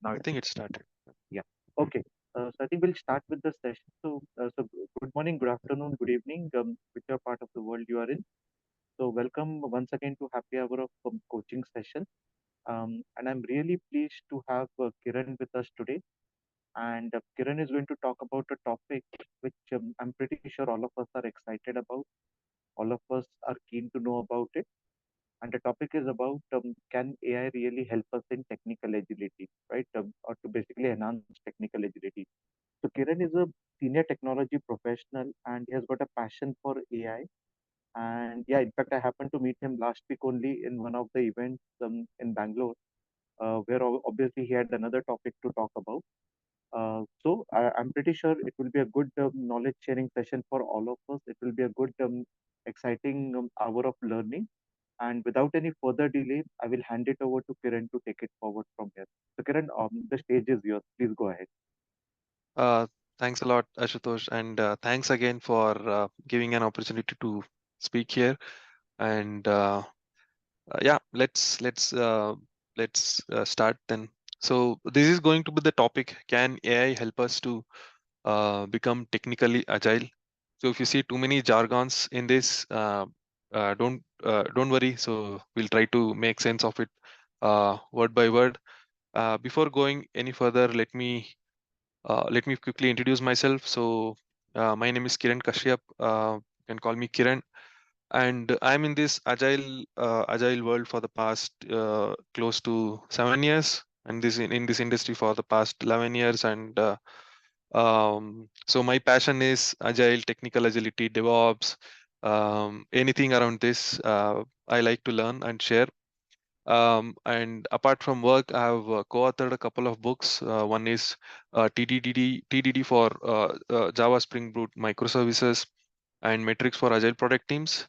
I think it started. Yeah. Okay. So I think we'll start with the session. Good morning, good afternoon, good evening, whichever part of the world you are in. So welcome once again to happy hour of coaching session. And I'm really pleased to have Kiran with us today. And Kiran is going to talk about a topic which I'm pretty sure all of us are excited about. All of us are keen to know about it. And the topic is about can AI really help us in technical agility, right? Or to basically enhance technical agility. So Kiran is a senior technology professional and he has got a passion for AI. And yeah, in fact, I happened to meet him last week only in one of the events in Bangalore, where obviously he had another topic to talk about. I'm pretty sure it will be a good knowledge sharing session for all of us. It will be a good, exciting hour of learning. And without any further delay, I will hand it over to Kiran to take it forward from here. So Kiran, the stage is yours. Please go ahead. Uh, Thanks a lot, Ashutosh, and thanks again for giving an opportunity to speak here. And yeah, let's start then. So this is going to be the topic: can AI help us to become technically agile? So if you see too many jargons in this, don't worry. So we'll try to make sense of it word by word. Before going any further, let me quickly introduce myself. So, my name is Kiran Kashyap. You can call me Kiran, and I'm in this agile world for the past close to 7 years, and this in this industry for the past 11 years. And so my passion is agile, technical agility, DevOps, anything around this. I like to learn and share. And apart from work, I have co-authored a couple of books. One is TDD for Java Spring Boot microservices and metrics for agile product teams.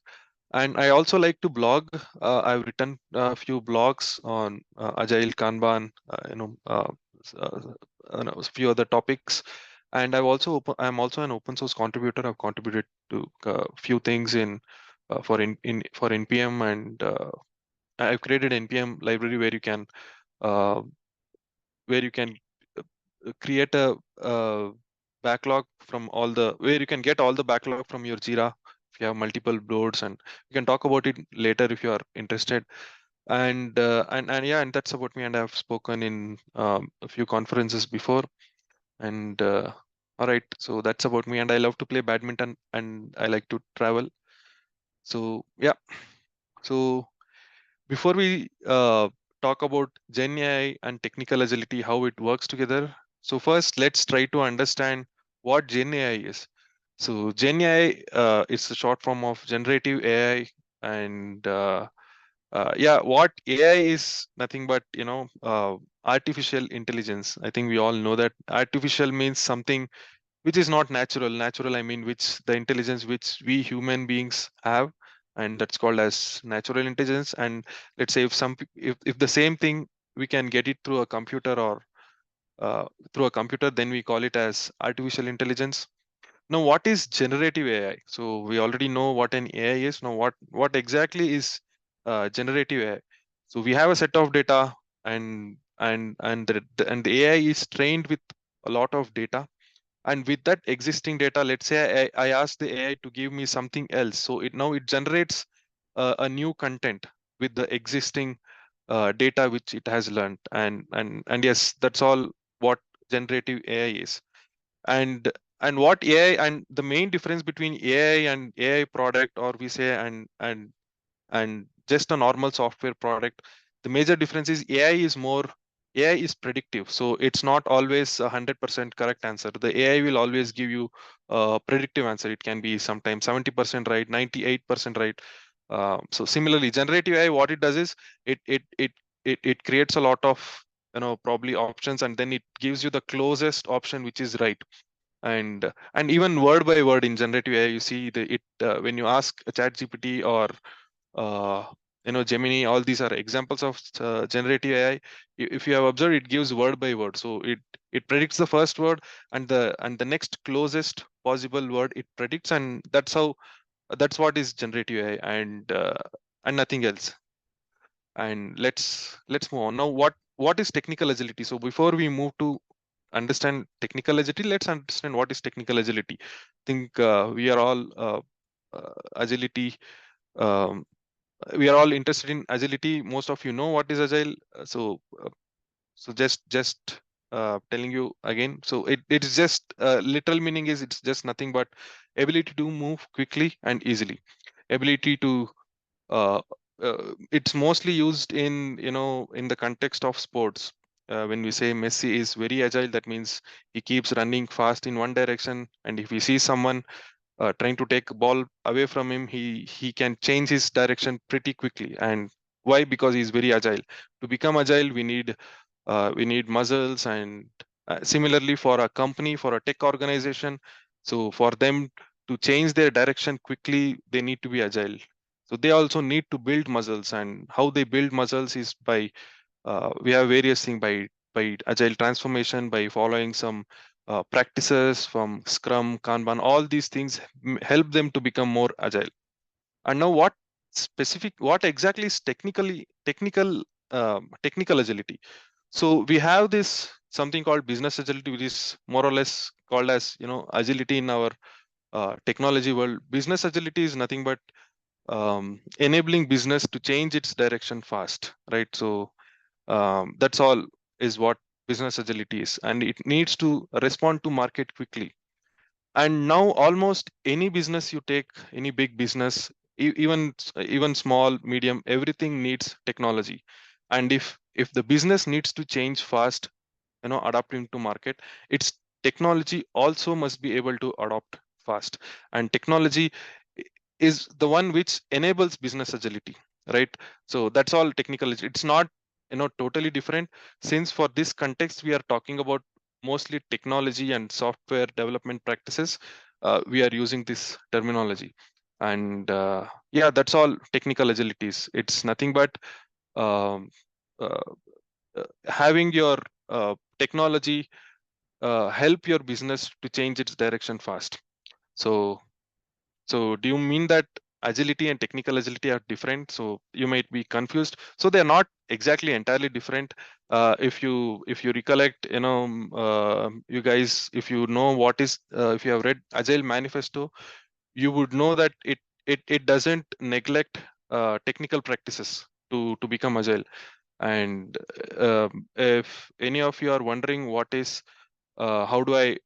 And I also like to blog. I've written a few blogs on agile, Kanban, a few other topics. And I'm also an open source contributor. I've contributed to a few things for NPM, and I've created npm library uh, where you can create a backlog from all the where you can get all the backlog from your Jira if you have multiple boards, and you can talk about it later if you are interested. And yeah, and that's about me. And I've spoken in a few conferences before. And all right, so that's about me. And I love to play badminton and I like to travel. So yeah, so before we talk about Gen AI and technical agility, how it works together, so first let's try to understand what Gen AI is. So Gen AI is the short form of generative AI, and yeah, what AI is nothing but artificial intelligence. I think we all know that artificial means something which is not natural. Natural, I mean, which the intelligence which we human beings have, and that's called as natural intelligence. And let's say if the same thing we can get it through a computer, or through a computer, then we call it as artificial intelligence. Now, what is generative AI? So we already know what an AI is. Now, what exactly is generative AI? So we have a set of data, and the AI is trained with a lot of data. And with that existing data, let's say I ask the AI to give me something else, so it generates a new content with the existing data which it has learned. And yes, that's all what generative AI is. And and what AI, and the main difference between AI and AI product, or we say, and just a normal software product, the major difference is AI is predictive. So it's not always 100% correct answer. The AI will always give you a predictive answer. It can be sometimes 70% right, 98% right. So similarly, generative AI, what it does is it creates a lot of probably options, and then it gives you the closest option which is right. And even word by word in generative AI, you see when you ask a chat GPT or uh, Gemini, all these are examples of generative AI. If you have observed, it gives word by word. So it predicts the first word, and the next closest possible word it predicts. And that's what is generative AI, and nothing else. And let's move on now. What is technical agility? So before we move to understand technical agility, let's understand what is technical agility. I think we are all agility. Um, we are all interested in agility. Most of you know what is agile. So just telling you again. So it is just literal meaning is it's just nothing but ability to move quickly and easily. Ability to uh, it's mostly used in in the context of sports. When we say Messi is very agile, that means he keeps running fast in one direction, and if he sees someone trying to take a ball away from him, he can change his direction pretty quickly. And why? Because he's very agile. To become agile, we need muscles. And similarly for a company, for a tech organization, so for them to change their direction quickly, they need to be agile. So they also need to build muscles, and how they build muscles is by we have various things by agile transformation, by following some practices from Scrum, Kanban. All these things help them to become more agile. And now, what exactly is technical agility? So we have this something called business agility, which is more or less called as agility in our technology world. Business agility is nothing but enabling business to change its direction fast, right? So that's all is what business agility is, and it needs to respond to market quickly. And now almost any business you take, any big business, even small, medium, everything needs technology. And if the business needs to change fast, adapting to market, its technology also must be able to adopt fast. And technology is the one which enables business agility, right? So that's all technical. It's not totally different, since for this context we are talking about mostly technology and software development practices. We are using this terminology. And yeah, that's all technical agilities. It's nothing but um, uh, having your technology help your business to change its direction fast. So so do you mean that agility and technical agility are different? So you might be confused. So they're not exactly entirely different. If you recollect, you guys, if you know what is, if you have read Agile Manifesto, you would know that it doesn't neglect technical practices to become agile. And if any of you are wondering what is how do I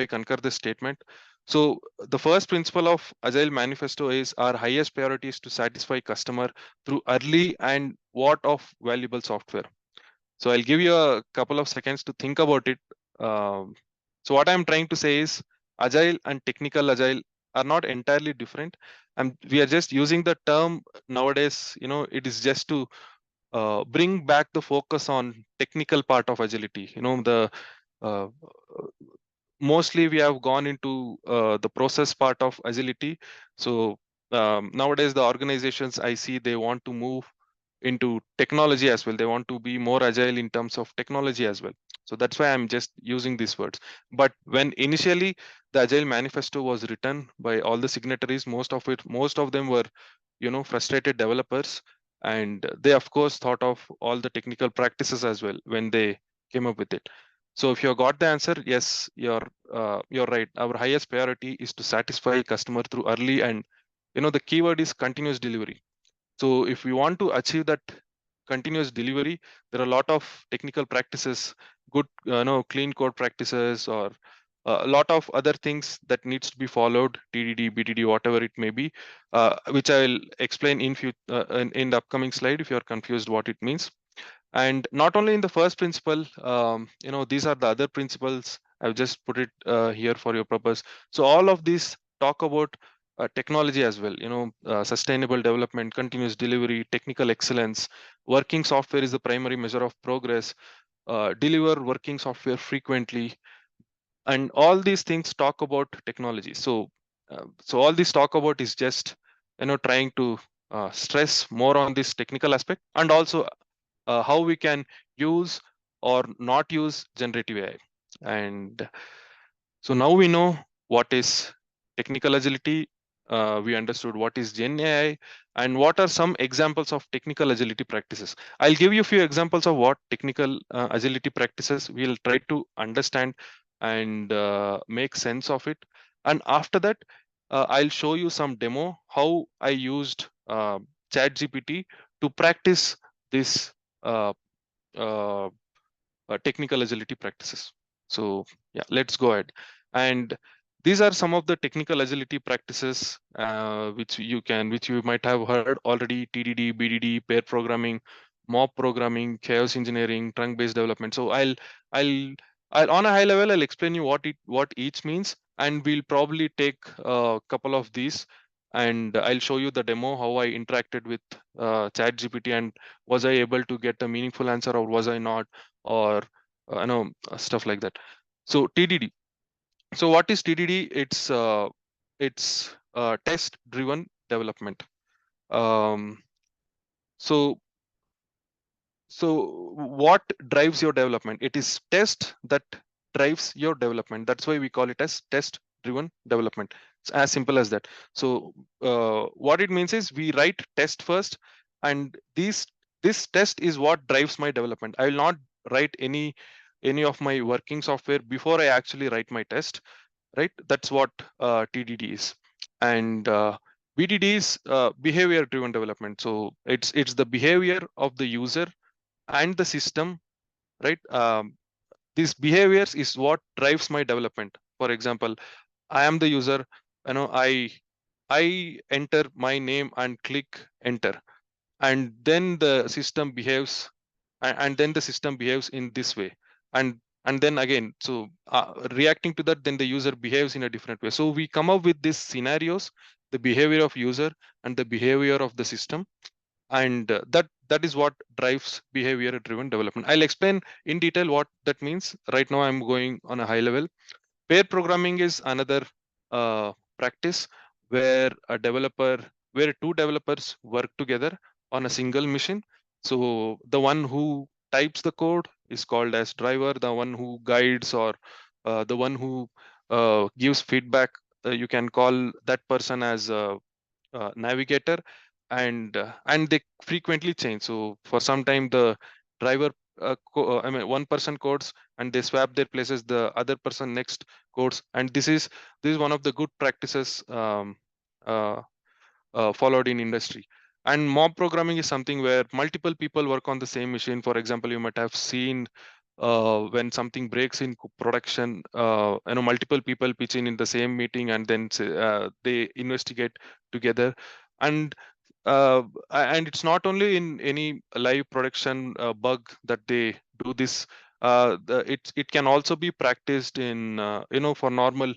concur this statement? So the first principle of Agile Manifesto is our highest priority is to satisfy customer through early and what of valuable software. So I'll give you a couple of seconds to think about it. Um, so what I'm trying to say is Agile and technical Agile are not entirely different. And we are just using the term nowadays. It is just to bring back the focus on technical part of agility. The uh, mostly we have gone into the process part of agility. So nowadays the organizations I see, they want to move into technology as well. They want to be more agile in terms of technology as well. So that's why I'm just using these words. But when initially the Agile Manifesto was written by all the signatories, most of them were frustrated developers, and they of course thought of all the technical practices as well when they came up with it. So if you got the answer, yes, you're right. Our highest priority is to satisfy customer through early, and the keyword is continuous delivery. So if we want to achieve that continuous delivery, there are a lot of technical practices, good, clean code practices, or a lot of other things that needs to be followed, TDD, BDD, whatever it may be, which I'll explain in the upcoming slide if you're confused what it means. And not only in the first principle, these are the other principles. I've just put it here for your purpose. So all of these talk about technology as well. Sustainable development, continuous delivery, technical excellence. Working software is the primary measure of progress. Deliver working software frequently, and all these things talk about technology. So all this talk about is just trying to stress more on this technical aspect, and also how we can use or not use generative AI. And so now we know what is technical agility. We understood what is Gen AI. and what are some examples of technical agility practices. I'll give you a few examples of what technical agility practices. We'll try to understand and make sense of it. And after that, I'll show you some demo how I used ChatGPT to practice this uh, uh, technical agility practices. So yeah, let's go ahead. And these are some of the technical agility practices which you might have heard already: TDD, BDD, pair programming, mob programming, chaos engineering, trunk-based development. So I'll I'll on a high level I'll explain you what each means, and we'll probably take a couple of these, and I'll show you the demo how I interacted with ChatGPT, and was I able to get a meaningful answer or was I not, or stuff like that. So TDD. So what is TDD? It's test driven development. Um, so so what drives your development? It is test that drives your development. That's why we call it as test driven development. It's as simple as that. So what it means is we write test first, and this test is what drives my development. I will not write any of my working software before I actually write my test, right? That's what TDD is. And BDD is behavior driven development. So it's the behavior of the user and the system, right? These behaviors is what drives my development. For example, I am the user, I enter my name and click enter, and then the system behaves, and then the system behaves in this way, and then again, so reacting to that, then the user behaves in a different way. So we come up with these scenarios: the behavior of user and the behavior of the system, and that is what drives behavior driven development. I'll explain in detail what that means. Right now I'm going on a high level. Pair programming is another practice where a developer, where two developers work together on a single machine. So the one who types the code is called as driver. The one who guides, or the one who gives feedback, you can call that person as a navigator. And they frequently change. So for some time the driver I mean one person codes, and they swap their places, the other person next codes. And this is one of the good practices uh, followed in industry. And mob programming is something where multiple people work on the same machine. For example, you might have seen when something breaks in production, multiple people pitch in the same meeting, and then they investigate together. And and it's not only in any live production bug that they do this. It can also be practiced in for normal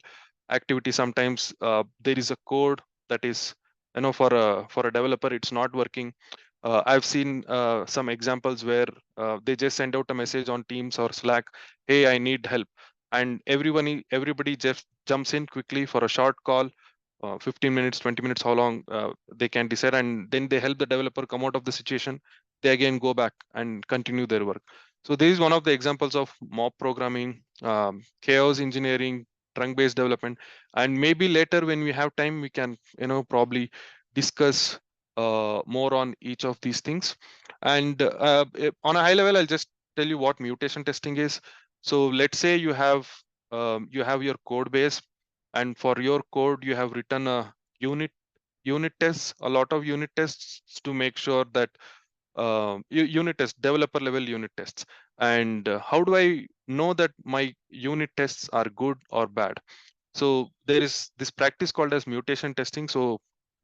activity. Sometimes there is a code that is, for a developer it's not working. I've seen some examples where they just send out a message on Teams or Slack, hey, I need help, and everybody just jumps in quickly for a short call, 15 minutes, 20 minutes, how long they can decide, and then they help the developer come out of the situation. They again go back and continue their work. So this is one of the examples of mob programming, chaos engineering, trunk based development. And maybe later when we have time, we can probably discuss more on each of these things. And on a high level, I'll just tell you what mutation testing is. So let's say you have your code base, and for your code you have written a unit tests, a lot of unit tests, to make sure that unit test, developer level unit tests. And how do I know that my unit tests are good or bad? So there is this practice called as mutation testing. So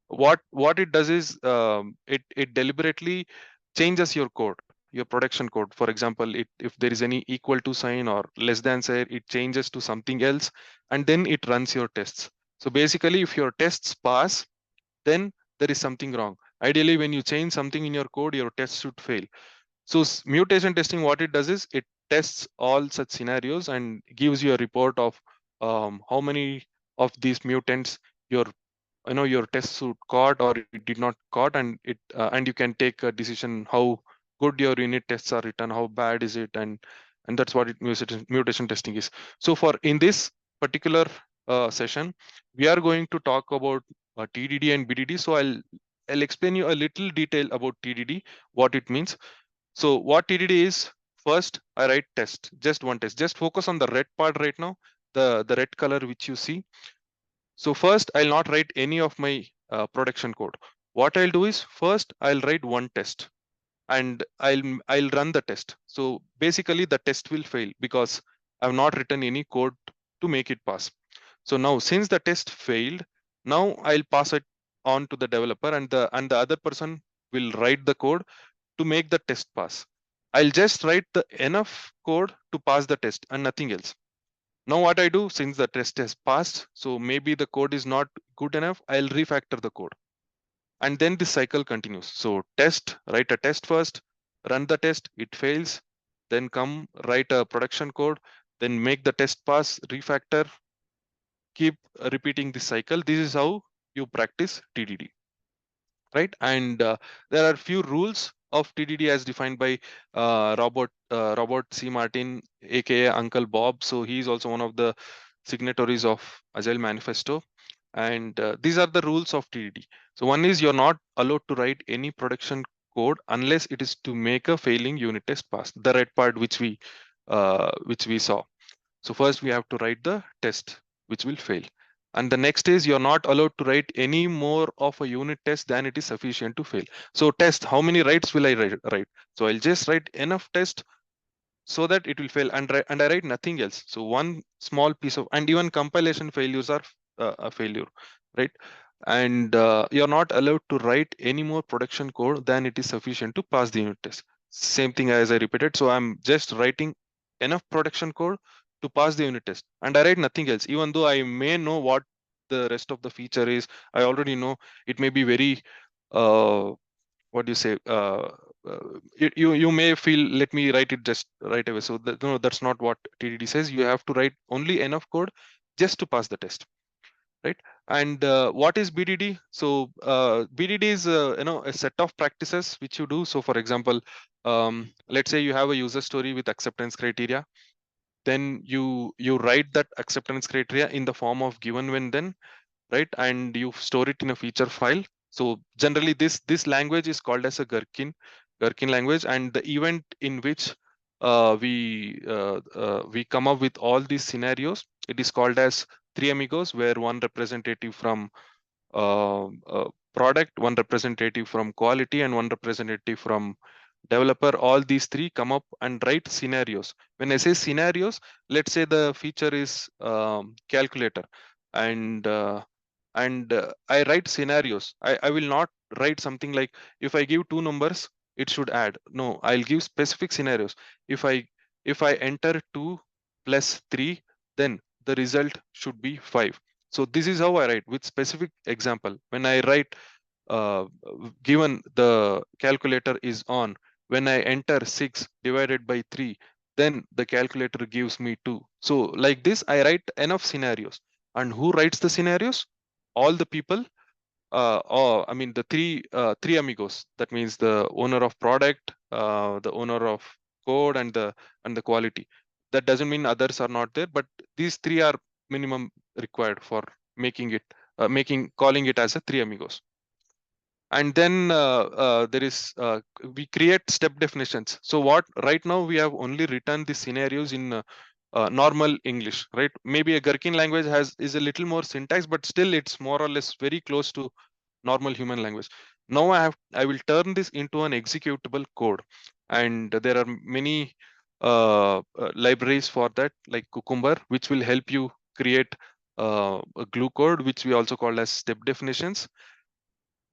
what it does is, it deliberately changes your code, your production code. For example, if there is any equal to sign or less than sign, it changes to something else, and then it runs your tests. So basically, if your tests pass, then there is something wrong. Ideally, when you change something in your code, your tests should fail. So mutation testing, what it does is it tests all such scenarios and gives you a report of how many of these mutants your your test suite caught or it did not caught, and you can take a decision how good your unit tests are written, how bad is it, and that's what mutation testing is. So for in this particular session, we are going to talk about TDD and BDD. So I'll I'll explain you a little detail about TDD, what it means. So what TDD is, first I write test, just one test. Just focus on the red part right now, the red color which you see. So first I'll not write any of my production code. What I'll do is first I'll write one test and I'll run the test. So basically the test will fail because I've not written any code to make it pass. So now since the test failed, now I'll pass it on to the developer, and the other person will write the code to make the test pass. I'll just write the enough code to pass the test and nothing else. Now what I do, since the test has passed, so maybe the code is not good enough, I'll refactor the code. And then this cycle continues. So test, write a test first, run the test, it fails, then come write a production code, then make the test pass, refactor, keep repeating this cycle. This is how you practice TDD, right? And there are few rules of TDD as defined by Robert C. Martin, aka Uncle Bob. So he is also one of the signatories of Agile Manifesto. And these are the rules of TDD. So one is you're not allowed to write any production code unless it is to make a failing unit test pass. The red part which we saw. So first we have to write the test which will fail. And the next is you're not allowed to write any more of a unit test than it is sufficient to fail. So test, how many writes will I write? So I'll just write enough test so that it will fail, and I write nothing else. So one small piece of, and even compilation failures are a failure, right? And you're not allowed to write any more production code than it is sufficient to pass the unit test. Same thing as I repeated. So I'm just writing enough production code to pass the unit test, and I write nothing else, even though I may know what the rest of the feature is. I already know it may be very uh, what do you say, you may feel, let me write it just right away. So no, that's not what TDD says. You have to write only enough code just to pass the test, right? And what is BDD? So BDD is a set of practices which you do. So for example, let's say you have a user story with acceptance criteria, then you write that acceptance criteria in the form of given when then, right? And you store it in a feature file. So generally this language is called as a Gherkin language, and the event in which we come up with all these scenarios, it is called as three amigos, where one representative from product, one representative from quality, and one representative from developer. All these three come up and write scenarios. When I say scenarios, let's say the feature is calculator, and I write scenarios. I will not write something like, if I give two numbers it should add. No, I'll give specific scenarios. If I enter 2 plus 3, then the result should be 5. So this is how I write with specific example. When I write uh, given the calculator is on, when I enter 6 divided by 3, then the calculator gives me 2. So like this I write enough scenarios. And who writes the scenarios? All the people, or I mean the three amigos. That means the owner of product, the owner of code, and the quality. That doesn't mean others are not there, but these three are minimum required for making it, making calling it as a three amigos. And then there is we create step definitions. So what right now we have only written the scenarios in normal English, right? Maybe a Gherkin language is a little more syntax, but still it's more or less very close to normal human language. Now I will turn this into an executable code, and there are many libraries for that, like Cucumber, which will help you create a glue code, which we also call as step definitions.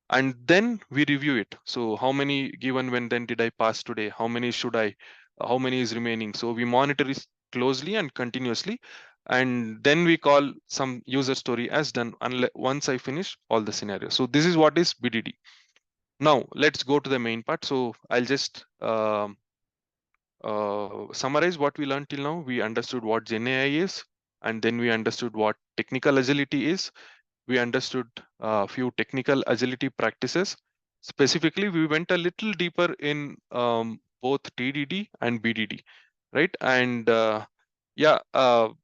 And then we review it. So how many given when then did I pass today? How many should I, how many is remaining? So we monitor it closely and continuously, and then we call some user story as done once I finish all the scenarios. So this is what is BDD. Now let's go to the main part. So I'll just summarize what we learned till now. We understood what Gen AI is, and then we understood what technical agility is. We understood a few technical agility practices. Specifically, we went a little deeper in both TDD and BDD, right? And yeah,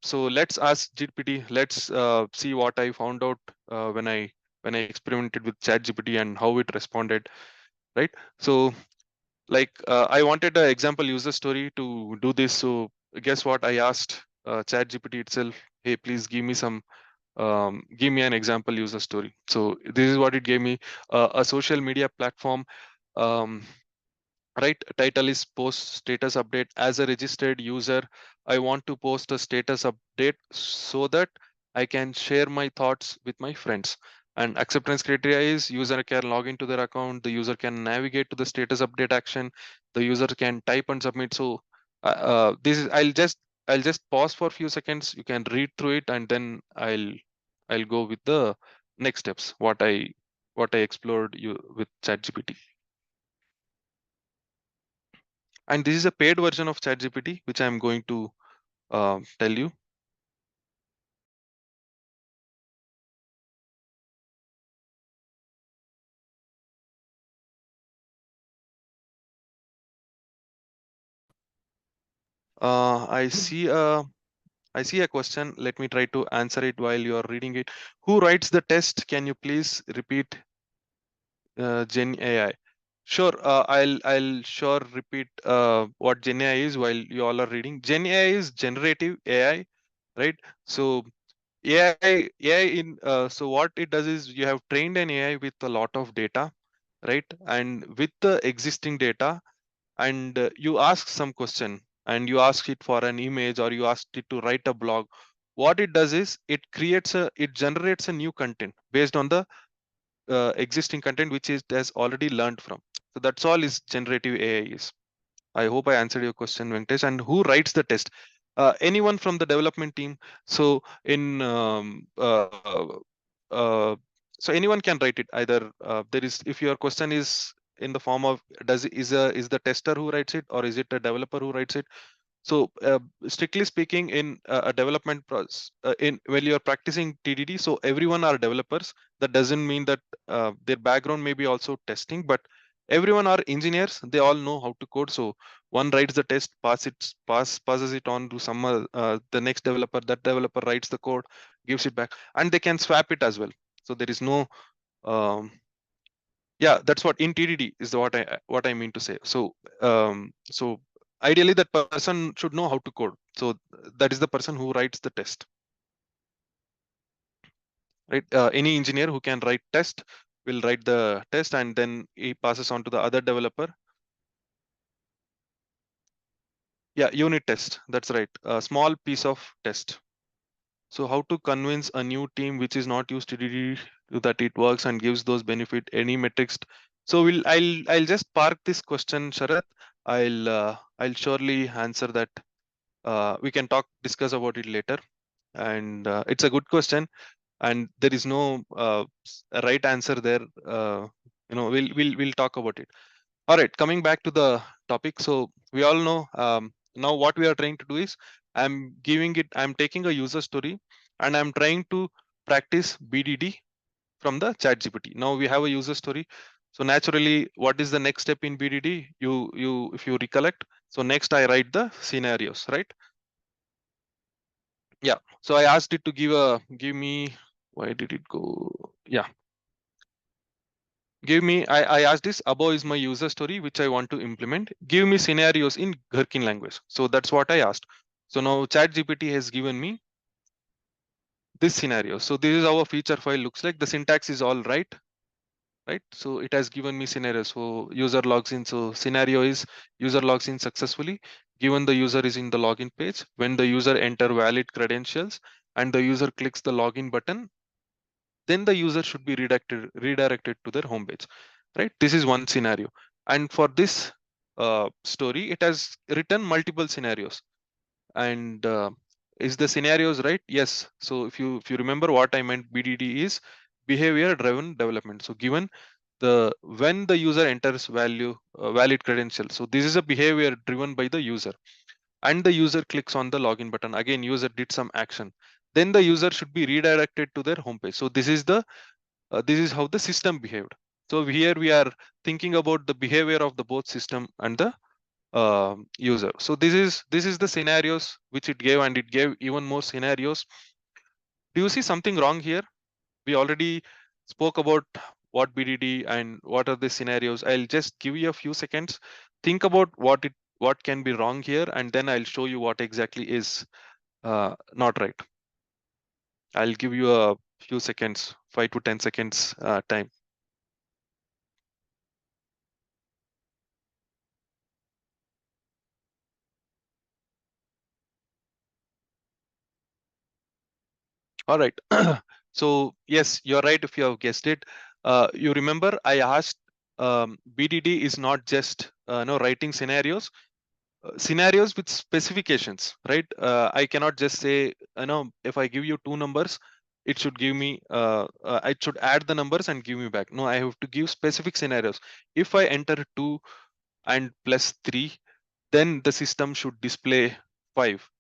so let's ask GPT. Let's see what I found out when when I experimented with ChatGPT and how it responded, right? So like I wanted an example user story to do this. So guess what? I asked ChatGPT itself, hey, please give me an example user story. So this is what it gave me: a social media platform. Um, right, title is post status update. As a registered user, I want to post a status update so that I can share my thoughts with my friends. And acceptance criteria is user can log into their account, the user can navigate to the status update action, the user can type and submit. So this is I'll just pause for a few seconds, you can read through it, and then I'll go with the next steps, what I explored you with ChatGPT. And this is a paid version of ChatGPT, which I'm going to tell you. I see a question. Let me try to answer it while you are reading it. Who writes the test? Can you please repeat Gen AI? Sure, I'll sure repeat what Gen AI is while you all are reading. Gen AI is generative AI, right? So AI in so what it does is you have trained an AI with a lot of data, right? And with the existing data, and you ask some question, and you ask it for an image, or you ask it to write a blog. What it does is it generates a new content based on the existing content which it has already learned from. So that's all is generative AI is. I hope I answered your question, Venkatesh. And who writes the test? Anyone from the development team. So in uh, so anyone can write it. Either there is, if your question is in the form of is the tester who writes it, or is it a developer who writes it? So strictly speaking, in a development process, in when you're practicing TDD, so everyone are developers. That doesn't mean that their background may be also testing, but everyone are engineers. They all know how to code. So one writes the test, passes it on to the next developer. That developer writes the code, gives it back, and they can swap it as well. So there is no um, yeah, that's what in TDD is what I mean to say. So ideally that person should know how to code. So that is the person who writes the test, right? Any engineer who can write test will write the test, and then he passes on to the other developer. Yeah, unit test, that's right, a small piece of test. So how to convince a new team which is not used to TDD that it works and gives those benefit, any metrics? So I'll just park this question, Sharat. I'll surely answer that. We can discuss about it later. And it's a good question, and there is no right answer there. We'll talk about it. All right, coming back to the topic. So we all know now what we are trying to do is I'm taking a user story, and I'm trying to practice BDD from the chat GPT. Now we have a user story. So naturally, what is the next step in BDD? If you recollect, so next I write the scenarios, right? Yeah. So I asked it to give me, why did it go? Yeah. I asked this, above is my user story, which I want to implement. Give me scenarios in Gherkin language. So that's what I asked. So now ChatGPT has given me this scenario. So this is how a feature file looks like. The syntax is all right, right? So it has given me scenario. So user logs in. So scenario is user logs in successfully, given the user is in the login page. When the user enter valid credentials and the user clicks the login button, then the user should be redirected to their home page, right? This is one scenario. And for this story, it has written multiple scenarios. And is the scenarios right? Yes. So if you remember what I meant, BDD is behavior driven development. So given the when the user enters valid credentials, so this is a behavior driven by the user, and the user clicks on the login button, again user did some action, then the user should be redirected to their homepage. So this is how the system behaved. So here we are thinking about the behavior of the both system and the user. So this is the scenarios which it gave, and it gave even more scenarios. Do you see something wrong here? We already spoke about what BDD and what are the scenarios. I'll just give you a few seconds. Think about what can be wrong here, and then I'll show you what exactly is not right. I'll give you a few seconds, 5 to 10 seconds time. All right. So yes, you're right. If you have guessed it, you remember I asked BDD is not just no writing scenarios with specifications, right? I cannot just say, if I give you two numbers, it should give me, it should add the numbers and give me back. No, I have to give specific scenarios. If I enter 2 and plus 3, then the system should display 5,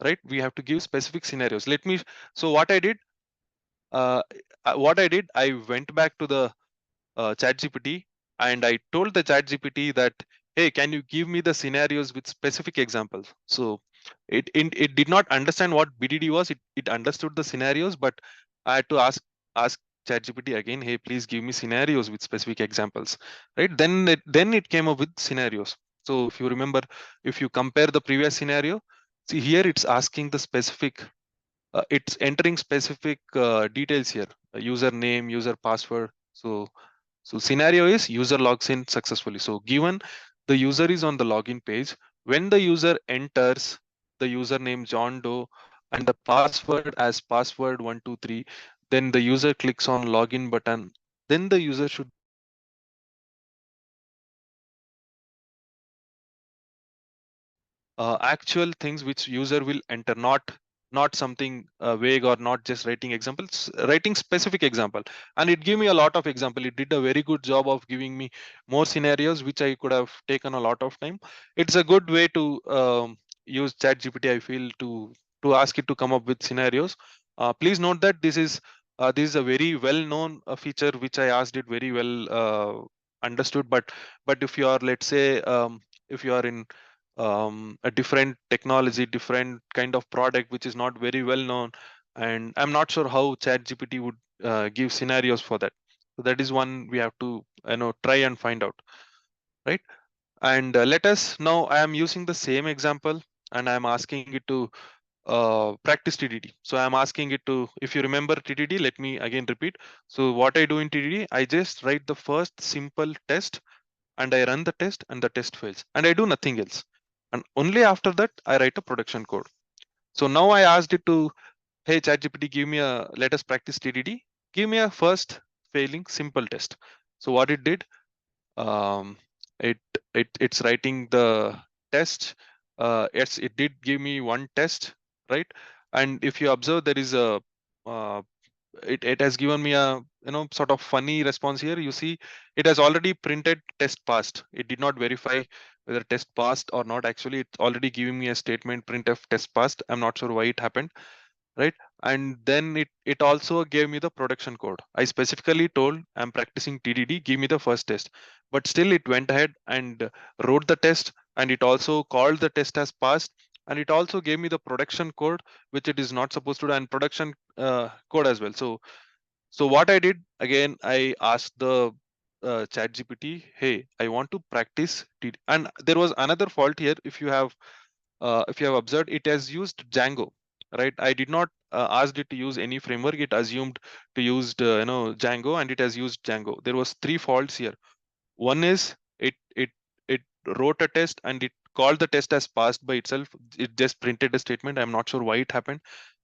right? We have to give specific scenarios. So uh, what I did, I went back to the ChatGPT and I told the ChatGPT that, hey, can you give me the scenarios with specific examples? So it did not understand what BDD was. It understood the scenarios, but I had to ask ChatGPT again, hey, please give me scenarios with specific examples, right? Then it came up with scenarios. So if you remember, if you compare the previous scenario, see here it's asking the specific, it's entering specific details here, username, user password. So scenario is user logs in successfully. So given the user is on the login page, when the user enters the username John Doe and the password as password 123, then the user clicks on login button, then the user should actual things which user will enter, not something vague or not just writing examples, writing specific example. And it gave me a lot of example. It did a very good job of giving me more scenarios which I could have taken a lot of time. It's a good way to use chat gpt, I feel, to ask it to come up with scenarios. Please note that this is a very well known feature which I asked it very well understood. But if you are, let's say, if you are in a different technology, different kind of product which is not very well known, and I'm not sure how chat gpt would give scenarios for that. So that is one we have to try and find out, right? And let us now, I am using the same example and I'm asking it to practice tdd. So I'm asking it to, if you remember tdd, let me again repeat. So what I do in tdd, I just write the first simple test and I run the test and the test fails and I do nothing else. And only after that I write a production code. So now I asked it to, hey ChatGPT, give me a, let us practice TDD. Give me a first failing simple test. So what it did, um, it it's writing the test. It did give me one test, right? And if you observe, there is a uh, it has given me a sort of funny response here. You see, it has already printed test passed. It did not verify whether test passed or not. Actually, it's already giving me a statement printf test passed. I'm not sure why it happened, right? And then it also gave me the production code. I specifically told I'm practicing tdd, give me the first test, but still it went ahead and wrote the test, and it also called the test as passed, and it also gave me the production code which it is not supposed to do, and production code as well. So what I did, again, I asked the chat gpt, hey, I want to practice and there was another fault here. If you have observed, it has used Django, right? I did not ask it to use any framework. It assumed to use Django, and it has used Django. There was three faults here. One is it wrote a test and it called the test as passed by itself. It just printed a statement. I'm not sure why it happened.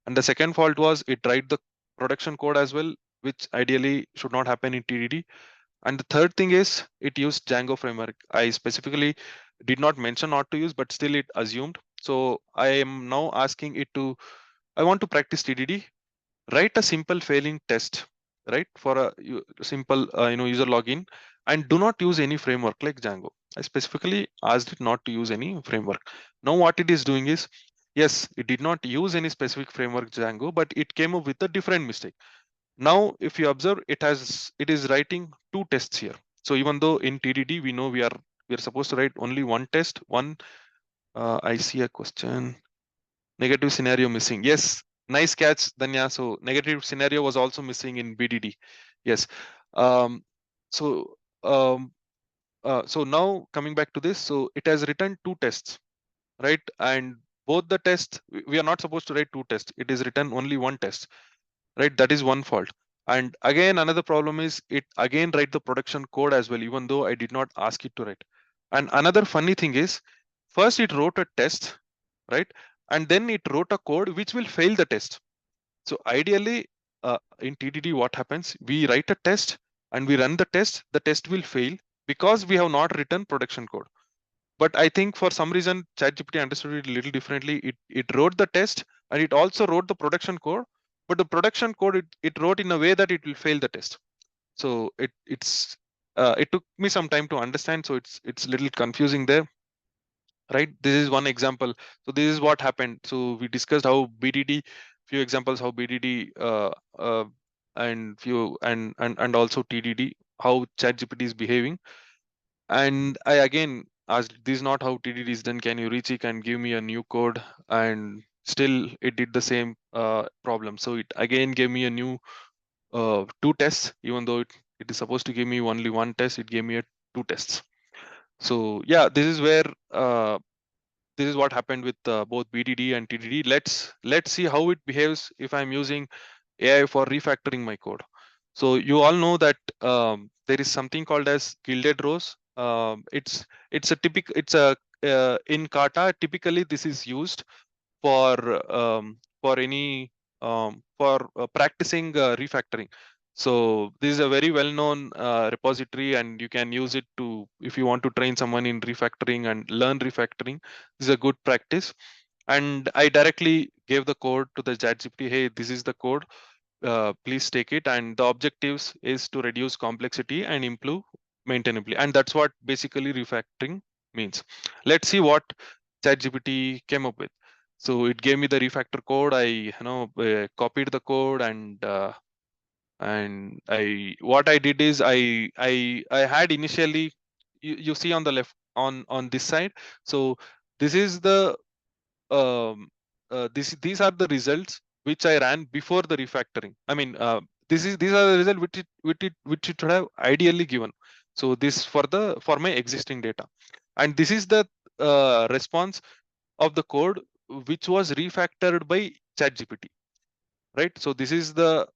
And the second fault was it tried the production code as well, which ideally should not happen in TDD. And the third thing is it used Django framework. I specifically did not mention not to use, but still it assumed. So I am now asking it to, I want to practice TDD, write a simple failing test, right? For a simple, user login, and do not use any framework like Django. I specifically asked it not to use any framework. Now what it is doing is, yes, it did not use any specific framework Django, but it came up with a different mistake. Now, if you observe, it is writing two tests here. So even though in TDD we know we are supposed to write only one test, one. I see a question. Negative scenario missing. Yes, nice catch, Danya. So negative scenario was also missing in BDD. Yes. Um, so um, so now coming back to this, so it has written two tests, right? And both the tests, we are not supposed to write two tests. It is written only one test, right? That is one fault. And again, another problem is it again write the production code as well, even though I did not ask it to write. And another funny thing is, first it wrote a test, right? And then it wrote a code which will fail the test. So ideally, in TDD, what happens? We write a test and we run the test will fail because we have not written production code. But I think for some reason, ChatGPT understood it a little differently. It wrote the test and it also wrote the production code, but the production code it wrote in a way that it will fail the test. So it took me some time to understand. So it's a little confusing there, right? This is one example. So this is what happened. So we discussed how BDD, few examples how BDD and few and also TDD, how ChatGPT is behaving. And I again asked, this is not how TDD is done. Can you recheck and give me a new code? And still it did the same problem. So it again gave me a new two tests, even though it is supposed to give me only one test. It gave me a two tests. So yeah, this is what happened with both BDD and TDD. Let's see how it behaves if I'm using AI for refactoring my code. So you all know that there is something called as gilded rows. It's a in Kata. Typically, this is used for any for practicing refactoring. So this is a very well-known repository, and you can use it to if you want to train someone in refactoring and learn refactoring. This is a good practice. And I directly gave the code to the ChatGPT. Hey, this is the code. Please take it. And the objectives is to reduce complexity and improve maintainability. And that's what basically refactoring means. Let's see what ChatGPT came up with. So it gave me the refactor code. I copied the code and I what I did is I had initially you see on the left on this side. So this is the these are the results which I ran before the refactoring. I mean, these are the results which it should have ideally given. So this for my existing data, and this is the response of the code which was refactored by ChatGPT, right? So this is the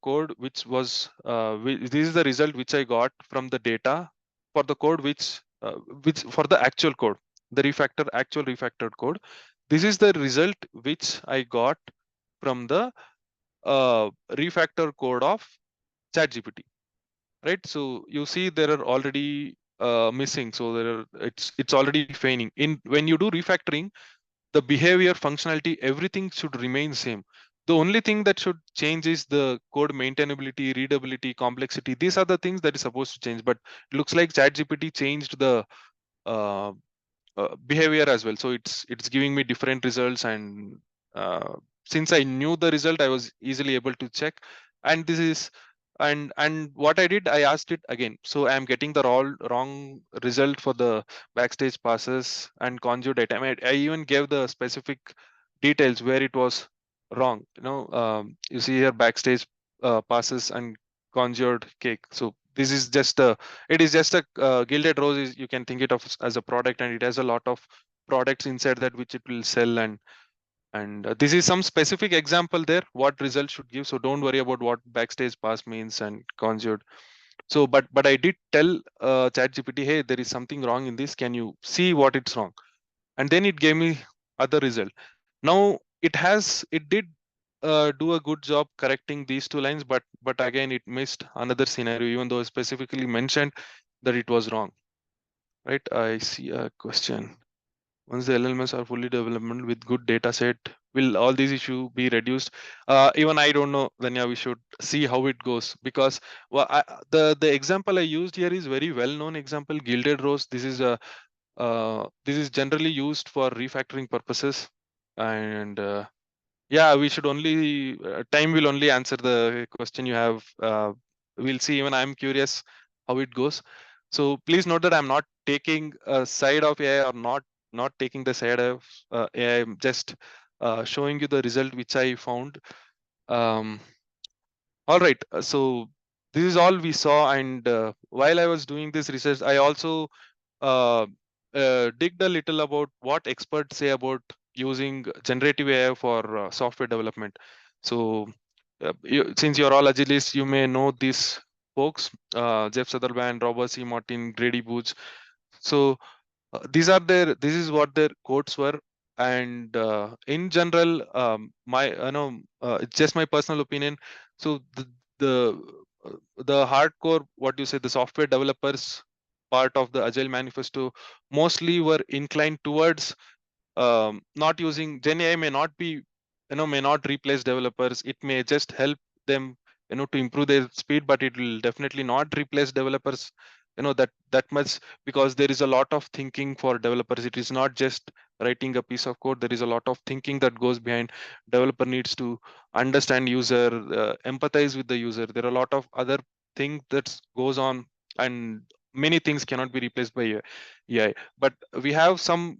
code this is the result which I got from the data for the code which for the actual code, the actual refactored code. This is the result which I got from the refactor code of ChatGPT, right? So you see there are already missing. So it's already failing. In when you do refactoring, the behavior, functionality, everything should remain same. The only thing that should change is the code maintainability, readability, complexity. These are the things that is supposed to change. But it looks like ChatGPT changed the uh, behavior as well. So it's giving me different results, and uh, since I knew the result, I was easily able to check. And this is and what I did, I asked it again. So I'm getting the wrong result for the backstage passes and conjure data. I even gave the specific details where it was wrong. You see here backstage passes and conjured cake. So this is just a it is just a gilded rose is you can think it of as a product, and it has a lot of products inside that which it will sell. And this is some specific example there what result should give. So don't worry about what backstage pass means and conjured. So but I did tell ChatGPT, hey, there is something wrong in this, can you see what it's wrong? And then it gave me other result. Now it did do a good job correcting these two lines, but again it missed another scenario, even though I specifically mentioned that it was wrong, right? I see a question. Once the LLMs are fully developed with good data set, will all these issue be reduced? Even I don't know, Danya. We should see how it goes, because the example I used here is very well known example, gilded rose. This is generally used for refactoring purposes, and yeah, we should only time will only answer the question you have. We'll see. Even I'm curious how it goes. So please note that I'm not taking a side of AI or not taking the side of AI. I'm just showing you the result which I found. Um, all right. So this is all we saw. And while I was doing this research, I also uh, digged a little about what experts say about using generative AI for software development. So, since you're all agilists, you may know these folks: Jeff Sutherland, Robert C. Martin, Grady Booth. So, this is what their quotes were. And in general, my it's just my personal opinion. So the the hardcore, what you say, the software developers part of the Agile Manifesto mostly were inclined towards not using Gen AI. May not be, may not replace developers. It may just help them, to improve their speed, but it will definitely not replace developers, that much, because there is a lot of thinking for developers. It is not just writing a piece of code. There is a lot of thinking that goes behind. Developer needs to understand user, empathize with the user. There are a lot of other things that goes on, and many things cannot be replaced by AI. But we have some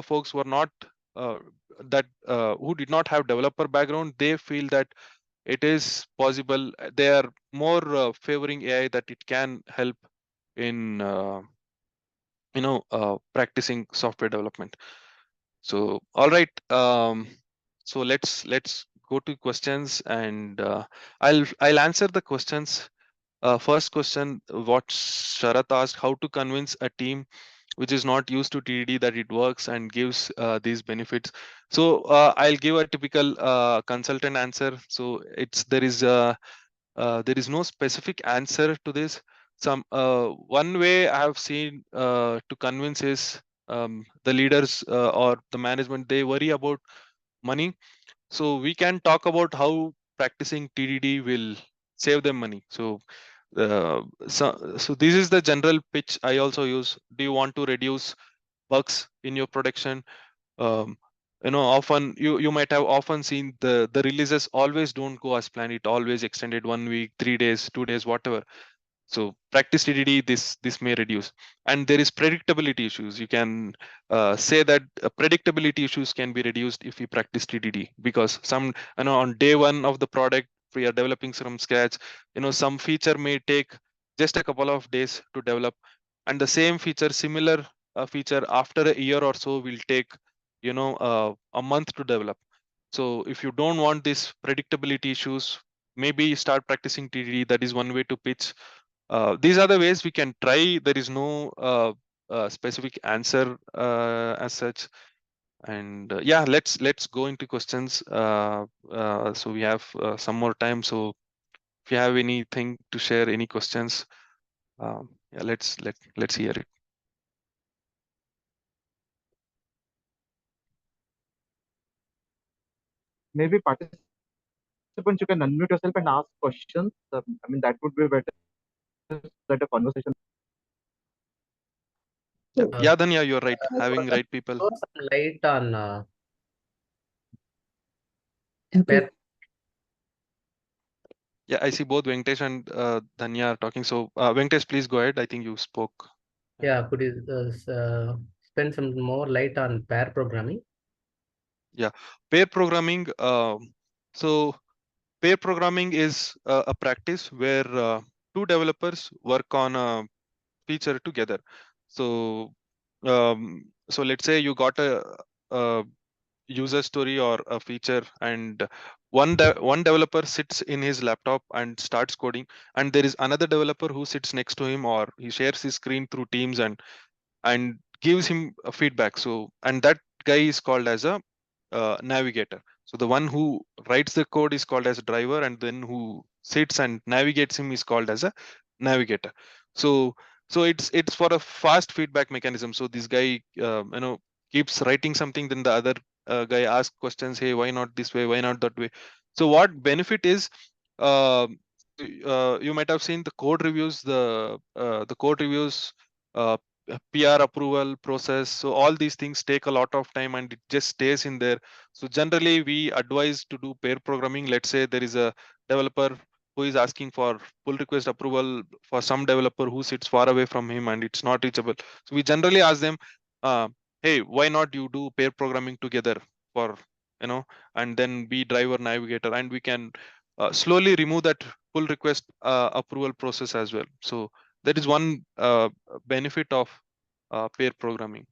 folks who are not that who did not have developer background. They feel that it is possible. They are more favoring AI, that it can help in practicing software development. So all right, so let's go to questions. And I'll answer the questions. First question, what Sharat asked: how to convince a team which is not used to TDD that it works and gives these benefits? So I'll give a typical consultant answer. So there is no specific answer to this. Some one way I have seen to convince is, the leaders or the management, they worry about money. So we can talk about how practicing TDD will save them money. So this is the general pitch I also use. Do you want to reduce bugs in your production? um, Often you might have often seen the releases always don't go as planned. It always extended 1 week, 3 days, 2 days, whatever. So practice TDD, this may reduce. And there is predictability issues. You can say that predictability issues can be reduced if we practice TDD, because some, on day one of the product, we are developing from scratch. Some feature may take just a couple of days to develop, and the same feature, similar feature, after a year or so will take a month to develop. So if you don't want these predictability issues, maybe start practicing TDD. That is one way to pitch. These are the ways we can try. There is no specific answer as such. And yeah, let's go into questions. So we have some more time. So if you have anything to share, any questions, yeah, let's hear it. Maybe participants, you can unmute yourself and ask questions. I mean, that would be better that a conversation. Yeah, Uh, yeah, then yeah, you're right. Having right people. throw some light on Okay. pair. Yeah, I see both Venkatesh and Dhanya are talking. So Venkatesh, please go ahead. I think you spoke. Yeah, could you spend some more light on pair programming? Yeah, pair programming. So pair programming is a practice where two developers work on a feature together. So let's say you got a user story or a feature, and one developer sits in his laptop and starts coding, and there is another developer who sits next to him, or he shares his screen through Teams, and gives him a feedback. So, and that guy is called as a navigator. So the one who writes the code is called as a driver, and then who sits and navigates him is called as a navigator. So it's for a fast feedback mechanism. So this guy keeps writing something, then the other guy asks questions. Hey, why not this way? Why not that way? So what benefit is, uh, you might have seen the code reviews, the code reviews, uh, PR approval process. So all these things take a lot of time, and it just stays in there. So generally we advise to do pair programming. Let's say there is a developer who is asking for pull request approval for some developer who sits far away from him and it's not reachable. So we generally ask them, uh, hey, why not you do pair programming together for, and then be driver navigator, and we can slowly remove that pull request approval process as well. So that is one benefit of pair programming.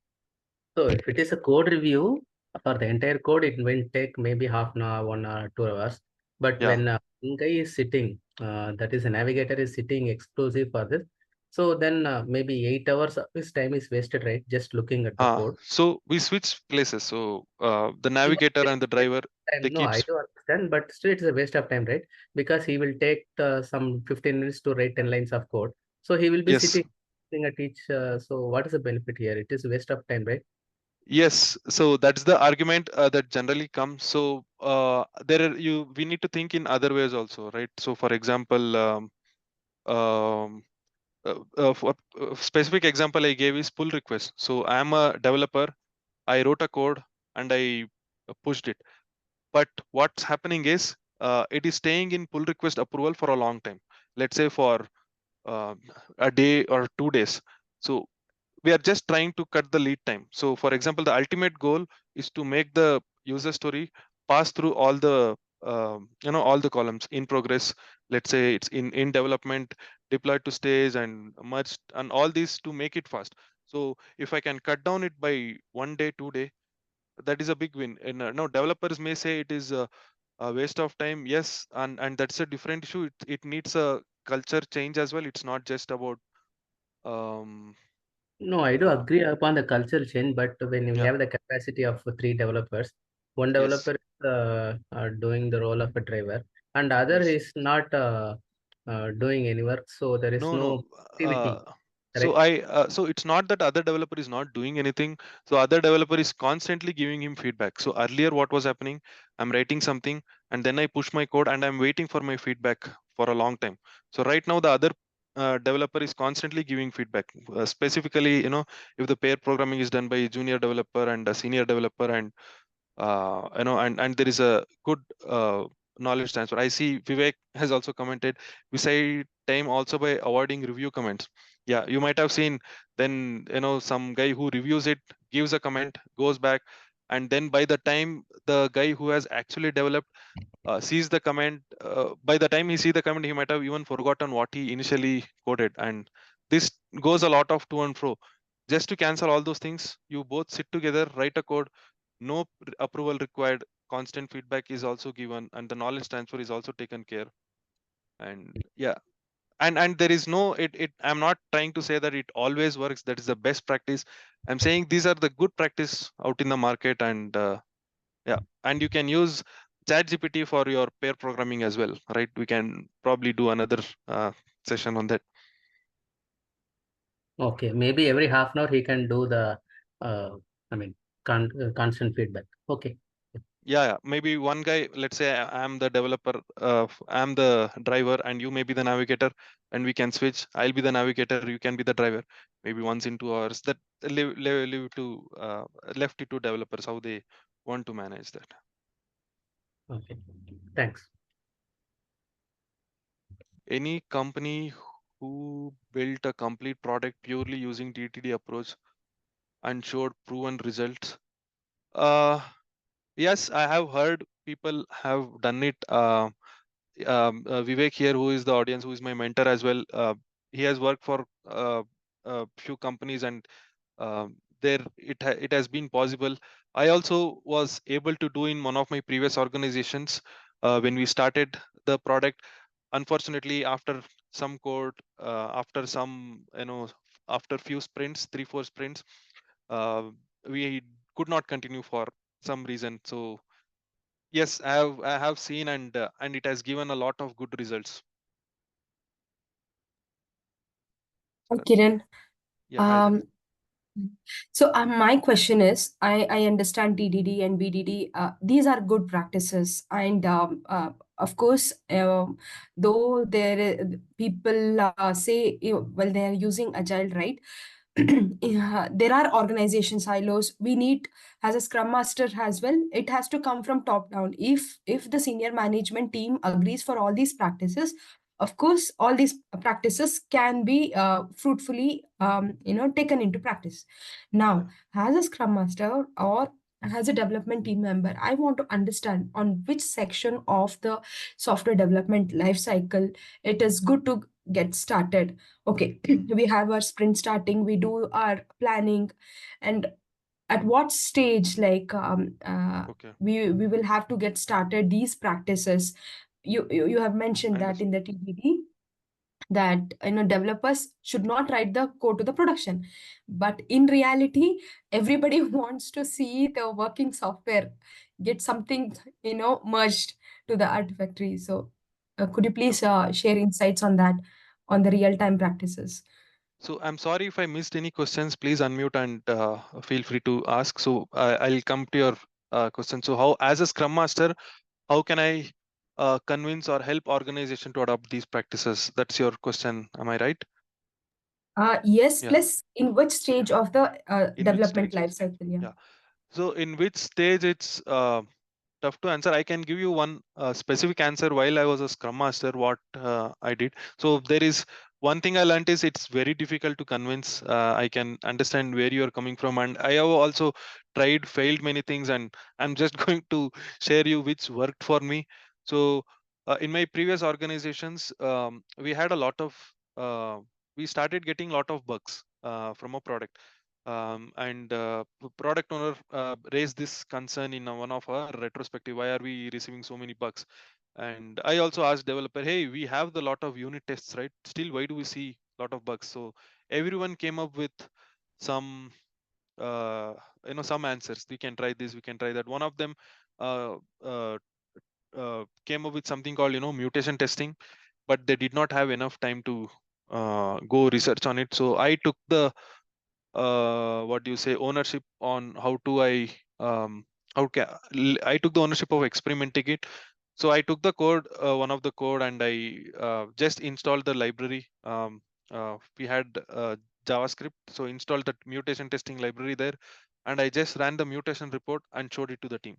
So if it is a code review for the entire code, it will take maybe half an hour, 1 hour, 2 hours. But Yeah. when one guy is sitting, that is a navigator is sitting exclusive for this. So then maybe 8 hours of his time is wasted, right? Just looking at the code. So we switch places. So the No, navigator and the driver, they no, I keeps. do understand, but still it's a waste of time, right? Because he will take some 15 minutes to write 10 lines of code. So he will be Yes. sitting at each. So what is the benefit here? It is a waste of time, right? Yes, so that's the argument that generally comes. So there are we need to think in other ways also, right? So for example, um, for specific example I gave is pull request. So I am a developer. I wrote a code and I pushed it. But what's happening is it is staying in pull request approval for a long time. Let's say for uh, a day or 2 days. So we are just trying to cut the lead time. So for example, the ultimate goal is to make the user story pass through all the all the columns in progress. Let's say it's in development, deployed to stage, and merged, and all these to make it fast. So if I can cut down it by 1 day, 2 day, that is a big win. And now developers may say it is a waste of time. Yes, and that's a different issue. It needs a culture change as well. It's not just about um, No, I do uh, agree upon the cultural change, but when we yeah. have the capacity of three developers, one Yes. developer is doing the role of a driver, and other Yes. is not doing any work, so there is No, no. no activity, So correct? so it's not that other developer is not doing anything. So other developer is constantly giving him feedback. So earlier, what was happening? I'm writing something and then I push my code and I'm waiting for my feedback for a long time. So right now, the other developer is constantly giving feedback. Specifically, if the pair programming is done by a junior developer and a senior developer, and and there is a good knowledge transfer. I see Vivek has also commented we save time also by avoiding review comments. Yeah, you might have seen, then some guy who reviews it gives a comment, goes back, and then by the time the guy who has actually developed sees the comment, by the time he see the comment, he might have even forgotten what he initially coded. And this goes a lot of to and fro. Just to cancel all those things, you both sit together, write a code, no approval required, constant feedback is also given, and the knowledge transfer is also taken care. And yeah, and there is no, I'm not trying to say that it always works, that is the best practice. I'm saying these are the good practice out in the market. And yeah, and you can use chat gpt for your pair programming as well, right? We can probably do another session on that. Okay, maybe every half an hour he can do the, uh, I mean, constant feedback. Okay, Yeah, yeah, maybe one guy, let's say I'm the developer, I'm the driver, and you may be the navigator, and we can switch. I'll be the navigator, you can be the driver, maybe once in 2 hours. That leave to left it to developers how they want to manage that. okay, thanks. Any company who built a complete product purely using TTD approach and showed proven results? uh yes, I have heard people have done it. Vivek here, who is the audience, who is my mentor as well, he has worked for a few companies, and there it has been possible. I also was able to do in one of my previous organizations when we started the product. Unfortunately, after some code, after some, after few sprints, 3 4 sprints, uh, we could not continue for some reason. So yes, I have seen, and it has given a lot of good results. Hi, Uh, Kiran. yeah, hi there. Um, so my question is, I understand DDD and BDD. These are good practices, and of course, though people say well they are using agile, right? Yeah, there are organization silos. We need, as a scrum master as well, it has to come from top down. If the senior management team agrees for all these practices, of course all these practices can be fruitfully taken into practice. Now, Yeah. as a scrum master or as a development team member, I want to understand on which section of the software development life cycle it is good to get started. Okay, we have our sprint starting, we do our planning, and at what stage, like Okay, we will have to get started these practices. You have I mentioned that in understand. the TDD, that developers should not write the code to the production, but in reality everybody wants to see the working software get something merged to the artifactory. So could you So, please share insights on that, on the real time practices? so I'm sorry if I missed any questions. Please unmute and feel free to ask. So I'll come to your question. So how, as a Scrum Master, how can I convince or help organization to adopt these practices? That's your question. Am I right? Yes, Yeah. plus in which Okay. stage of the In which development stage? life cycle? Yeah. Yeah. So in which stage it's tough to answer. I can give you one specific answer while I was a Scrum Master, what I did. So there is one thing I learned is it's very difficult to convince. I can understand where you are coming from, and I have also tried, failed many things, and I'm just going to share you which worked for me. So in my previous organizations, we had a lot of we started getting a lot of bugs from a product, and product owner raised this concern in one of our retrospective, why are we receiving so many bugs? And I also asked developer, hey, we have the lot of unit tests, right? Still, why do we see a lot of bugs? So everyone came up with some uh, some answers. We can try this, we can try that. One of them uh, uh, came up with something called mutation testing, but they did not have enough time to go research on it. So I took the what do you say, ownership on how to I took the ownership of experimenting it. So I took the code, one of the code, and I just installed the library. We had JavaScript, so installed the mutation testing library there, and I just ran the mutation report and showed it to the team.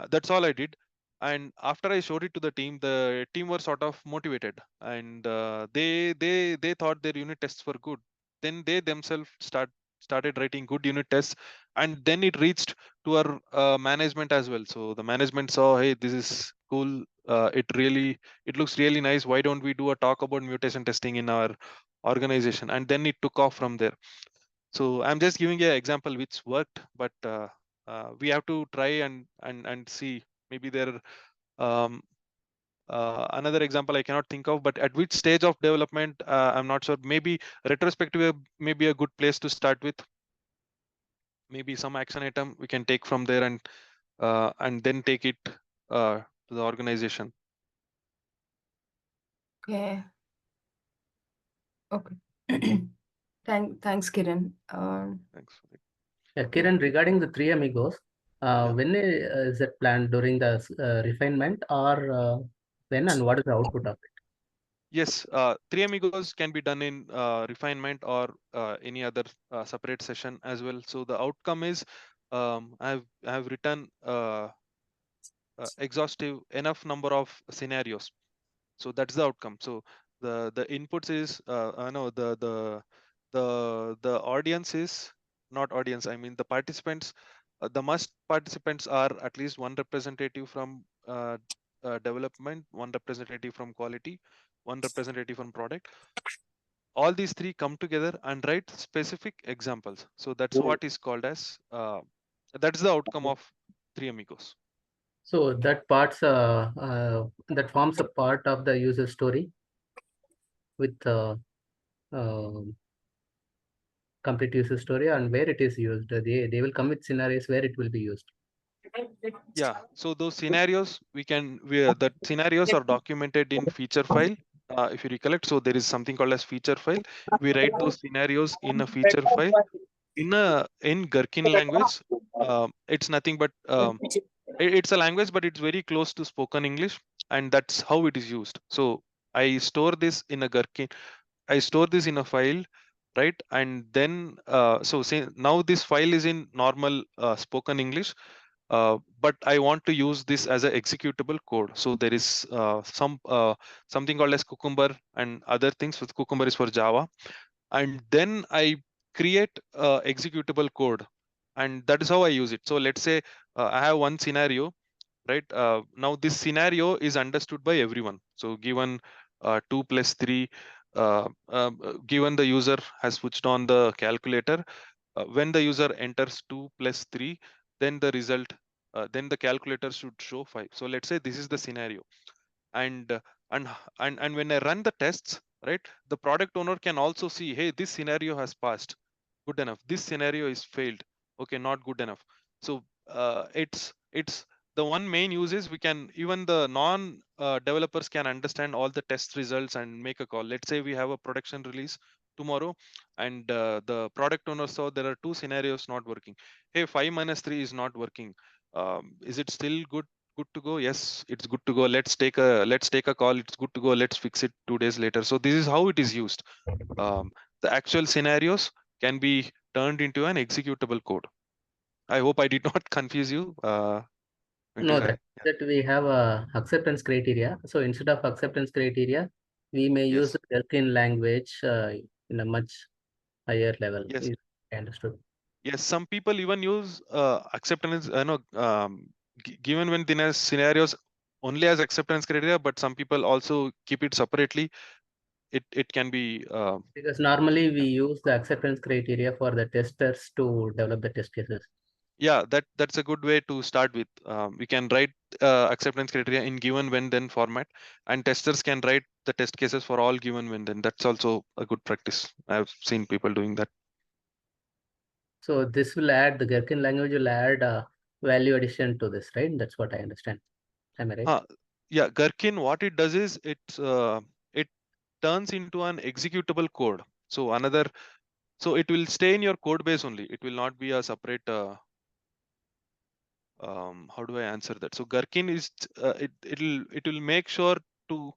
That's all I did. And after I showed it to the team were sort of motivated, and they thought their unit tests were good. Then they themselves started writing good unit tests, and then it reached to our management as well. So the management saw, hey, this is cool. It looks really nice. Why don't we do a talk about mutation testing in our organization? And then it took off from there. So I'm just giving you an example which worked, but we have to try and see. Maybe there um, another example I cannot think of, but at which stage of development, I'm not sure. Maybe retrospective may be a good place to start with. Maybe some action item we can take from there, and then take it to the organization. Okay. Okay. Thanks, Kiran. Thanks. Yeah, Kiran, regarding the three amigos, Yeah. when is it planned during the refinement, or when, and what is the output of it? Yes, Three Amigos can be done in refinement or any other separate session as well. So the outcome is I have written exhaustive enough number of scenarios. So that's the outcome. So the inputs is I know the audience is not audience. I mean the participants. The must participants are at least one representative from development, one representative from quality, one representative from product. All these three come together and write specific examples. So that's what is called as that's the outcome of Three Amigos. So that forms a part of the user story with uh, complete user story and where it is used. They will come with scenarios where it will be used. Yeah, so those scenarios the scenarios are documented in feature file. If you recollect, so there is something called as feature file. We write those scenarios in a feature file in Gherkin language. It's nothing but it's a language, but it's very close to spoken English, and that's how it is used. So I store this in a Gherkin. I store this in a file, right? And then so say now this file is in normal spoken English, but I want to use this as an executable code. So there is something called as Cucumber and other things. With Cucumber is for Java, and then I create executable code, and that is how I use it. So let's say I have one scenario, right? Now this scenario is understood by everyone. So given 2 plus 3, given the user has switched on the calculator, when the user enters 2 plus 3, then the result, then the calculator should show 5. So let's say this is the scenario, and and when I run the tests, right, the product owner can also see, hey, this scenario has passed, good enough. This scenario is failed, okay, not good enough. So it's the one main use is we can, even the non developers can understand all the test results and make a call. Let's say we have a production release tomorrow, and the product owner saw there are two scenarios not working. Hey, 5 minus 3 is not working. Is it still good to go? Yes, it's good to go. Let's take a call. It's good to go. Let's fix it 2 days later. So this is how it is used. The actual scenarios can be turned into an executable code. I hope I did not confuse you, No, Venkatai. Yeah. that we have a acceptance criteria. So instead of acceptance criteria, we may use Yes. the Gherkin language in a much higher level. Yes. Is understood. Yes. Some people even use acceptance. Given when the scenarios only as acceptance criteria, but some people also keep it separately. It can be Because normally we yeah. use the acceptance criteria for the testers to develop the test cases. Yeah, that's a good way to start with. We can write acceptance criteria in given when then format, and testers can write the test cases for all given when then. That's also a good practice. I've seen people doing that. So this will add, the Gherkin language will add value addition to this, right? That's what I understand. Am I right? Yeah, Gherkin, what it does is it turns into an executable code. So so it will stay in your code base only. It will not be a separate. How do I answer that? So Gherkin is it'll make sure to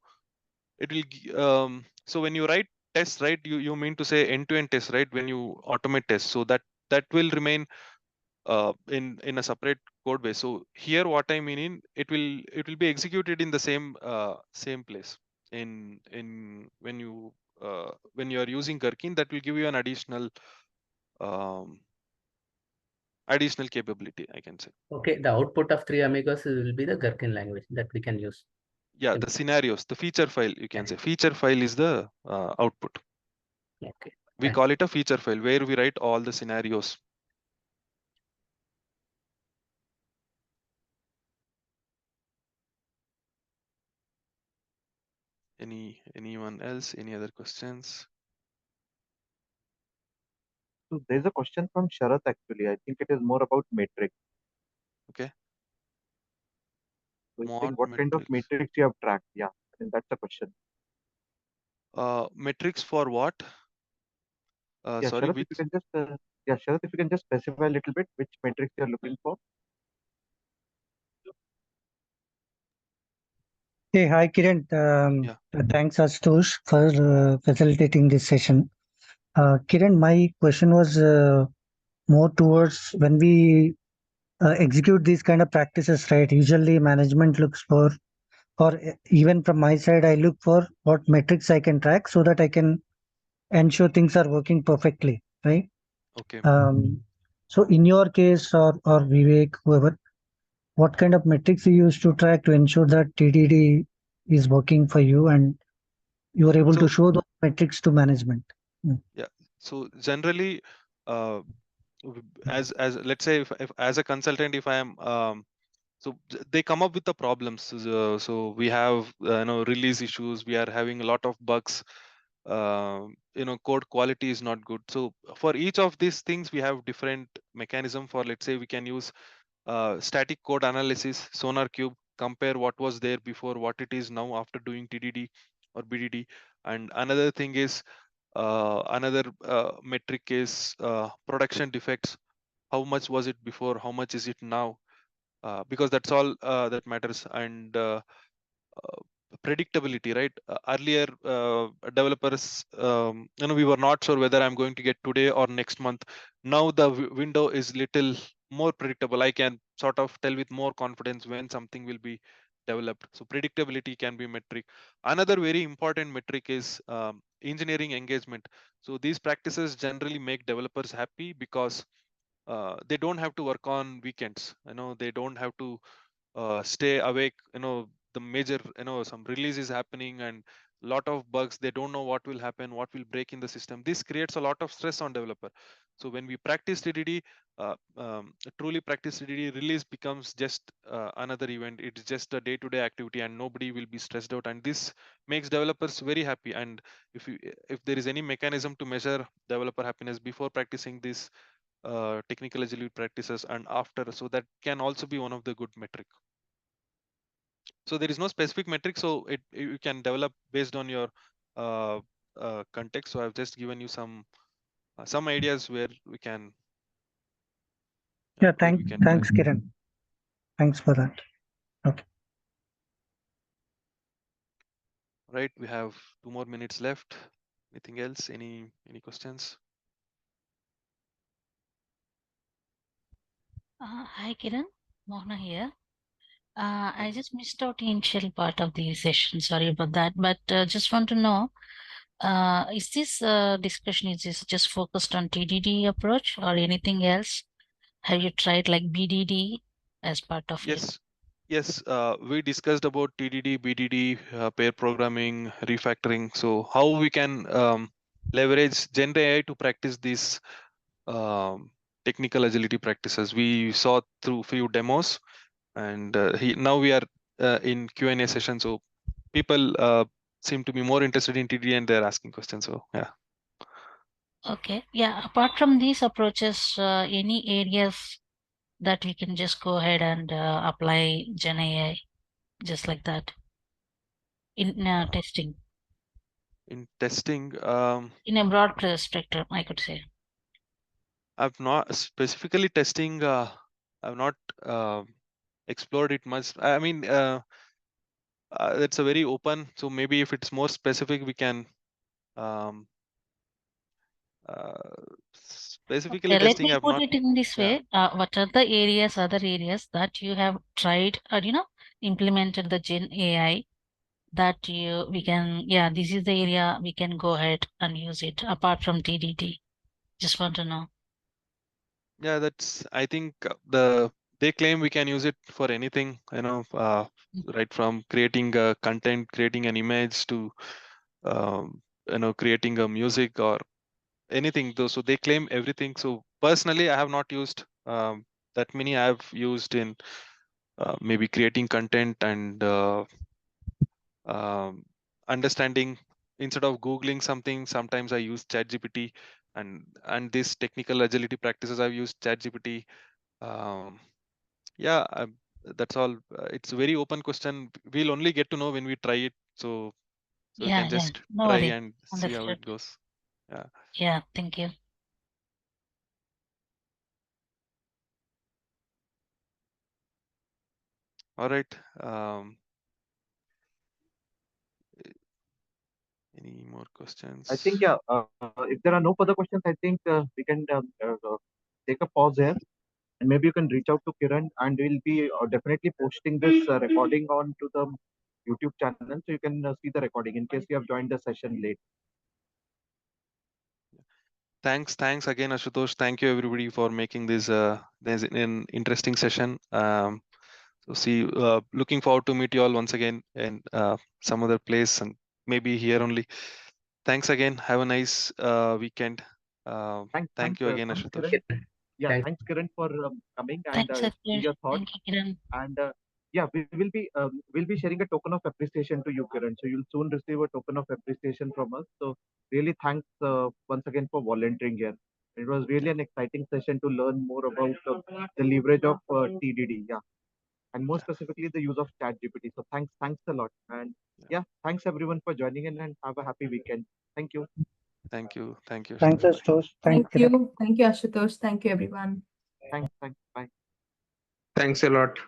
so when you write tests, right, you mean to say end-to-end tests, right, when you automate tests, so that will remain in a separate code base. So here what I mean in, it will be executed in the same place in when you are using Gherkin, that will give you an um, additional capability, I can say. Okay, the output of three amigos will be the Gherkin language that we can use. Yeah, the scenarios, the feature file, you can say feature file is the output. Okay, We thanks. call it a feature file where we write all the scenarios. Anyone else? Any other questions? So there's a question from Sharath actually. I think it is more about metrics. Okay. So he's saying What what kind of metrics? metrics you have tracked. Yeah, I think that's the question. Metrics for what? Yeah, Sorry, Sharath, if which? you can just Sharath, if you can just specify a little bit which metrics you're looking for. Hey, hi Kiran. Yeah. Thanks Astush for facilitating this session. Kiran, my question was more towards when we execute these kind of practices, right? Usually management looks for, or even from my side, I look for what metrics I can track so that I can ensure things are working perfectly, right? Okay. So in your case, or Vivek, whoever, what kind of metrics you use to track to ensure that TDD is working for you and you are able to So show those metrics to management? yeah. So generally, as let's say if as a consultant, if I am so they come up with the problems. So we have release issues. We are having a lot of bugs. Code quality is not good. So for each of these things, we have different mechanism. For let's say we can use static code analysis, Sonar Cube, compare what was there before, what it is now after doing TDD or BDD. And another thing is another metric is production defects. How much was it before? How much is it now? Because that's all that matters. And uh, predictability, right? Earlier, developers, we were not sure whether I'm going to get today or next month. Now the window is little more predictable. I can sort of tell with more confidence when something will be developed. So predictability can be metric. Another very important metric is engineering engagement. So these practices generally make developers happy because they don't have to work on weekends. They don't have to stay awake. The major, some release is happening and lot of bugs. They don't know what will happen, what will break in the system. This creates a lot of stress on developer. So when we practice TDD, truly practice TDD, release becomes just another event. It's just a day-to-day activity, and nobody will be stressed out. And this makes developers very happy. And if there is any mechanism to measure developer happiness before practicing this technical agility practices and after, so that can also be one of the good metric. So there is no specific metric, so you can develop based on your context. So I've just given you some ideas where we can Yeah, where we can do thanks, it. Kiran. Thanks for that. Okay. Right, we have 2 more minutes left. Anything else? Any questions? Hi Kiran, Mohna here. I just missed out the initial part of the session. Sorry about that, but just want to know, is this discussion is this just focused on TDD approach or anything else? Have you tried like BDD as part of it? Yes, we discussed about TDD, BDD, pair programming, refactoring. So how we can leverage Gen AI to practice these um, technical agility practices. We saw through few demos, and now we are in Q&A session. So people seem to be more interested in TDD and they're asking questions. So yeah. Okay, yeah. Apart from these approaches, any areas that we can just go ahead and apply Gen AI just like that in testing? In testing, In a broad spectrum, I could say. I've not specifically testing. I've not explored it much. I mean, it's a very open. So maybe if it's more specific, we can um, specifically Okay, let testing. me I've put not. it in this Yeah. way. What are the other areas that you have tried or implemented the Gen AI that we can, this is the area we can go ahead and use it apart from TDD. Just want to know. Yeah, that's. I think they claim we can use it for anything. Right from creating content, creating an image to creating a music or anything though. So they claim everything. So personally I have not used that many. I have used in maybe creating content and understanding. Instead of googling something, sometimes I use ChatGPT, and this technical agility practices I've used ChatGPT. um, yeah, that's all. It's a very open question. We'll only get to know when we try it. So we Yeah, can just no try worry. and see how Understood. it goes. Yeah. Yeah, thank you. All right. Any more questions? I think, yeah, if there are no further questions, I think we can take a pause here. And maybe you can reach out to Kiran, and we'll be definitely posting this recording on to the YouTube channel, so you can see the recording in case you have joined the session late. Thanks again, Ashutosh. Thank you everybody for making this an interesting session. Looking forward to meet you all once again in some other place and maybe here only. Thanks again. Have a nice weekend. Thank you again, Thanks, Ashutosh. Kiran. Yeah, Thanks. thanks, Kiran, for coming and Thanks, see Ashish. your thoughts. Thank you, Kiran. And yeah, we'll be sharing a token of appreciation to you, Kiran. So you'll soon receive a token of appreciation from us. So really, thanks once again for volunteering here. It was really an exciting session to learn more about the leverage of TDD. Yeah, and more Yeah, specifically the use of ChatGPT. So thanks a lot. And yeah. yeah, thanks everyone for joining in, and have a happy weekend. Thank you. Thank you. Thank you, Thanks, Ashutosh. Bye. Ashutosh. Thank Thanks, Kiran. you. Thank you, Ashutosh. Thank you, everyone. Thanks. Bye. Thanks a lot.